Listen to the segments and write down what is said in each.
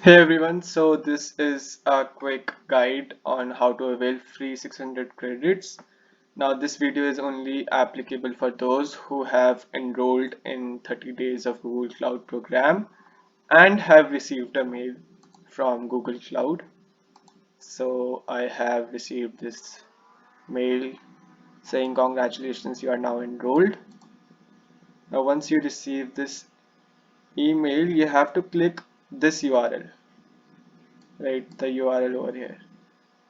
Hey everyone, so this is a quick guide on how to avail free 600 credits. Now this video is only applicable for those who have enrolled in 30 days of Google Cloud program and have received a mail from Google Cloud. So I have received this mail saying congratulations, you are now enrolled. Now once you receive this email, you have to click this URL, right? The URL over here.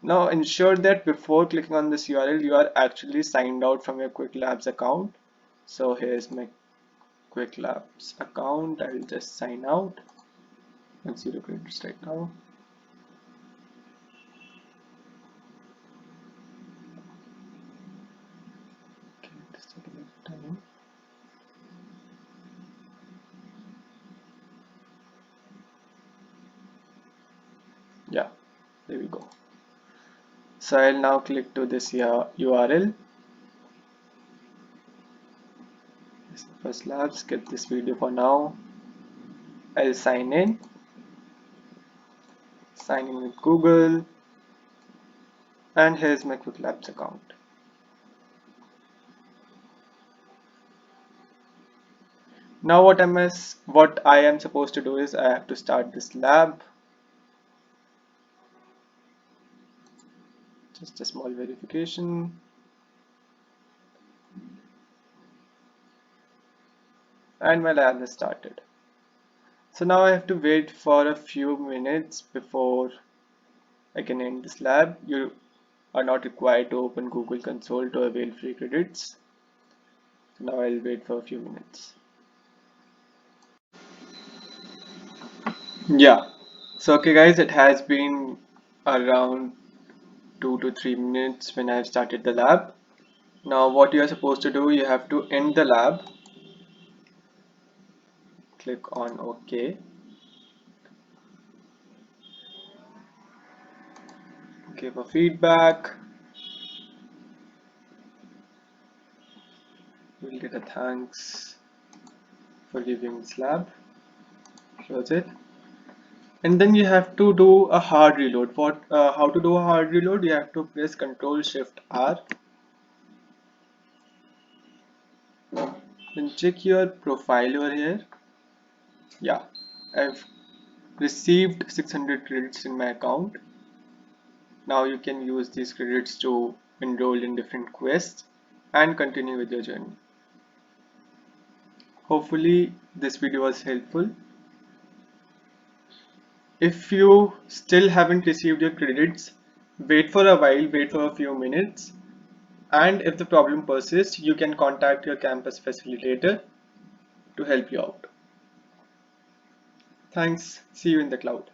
Now ensure that before clicking on this URL you are actually signed out from your Quick Labs account. So here's my Quick Labs account. I'll just sign out and 0 credits right now. Okay, just take a little time. Yeah, there we go. So I'll now click to this URL. First Labs, skip this video for now. I'll sign in with Google, and here's my Quick Labs account. Now what I am supposed to do is I have to start this lab. Just a small verification. And my lab has started. So now I have to wait for a few minutes before I can end this lab. You are not required to open Google Console to avail free credits. So now I'll wait for a few minutes. Yeah. So okay guys, it has been around 2 to 3 minutes when I've started the lab. Now what you are supposed to do, you have to end the lab. Click on OK. Give a feedback. We'll get a thanks for giving this lab. Close it. And then you have to do a hard reload. How to do a hard reload? You have to press Ctrl+Shift+R. Then check your profile over here. Yeah, I've received 600 credits in my account. Now you can use these credits to enroll in different quests and continue with your journey. Hopefully this video was helpful. If you still haven't received your credits, wait for a while, wait for a few minutes. And if the problem persists, you can contact your campus facilitator to help you out. Thanks. See you in the cloud.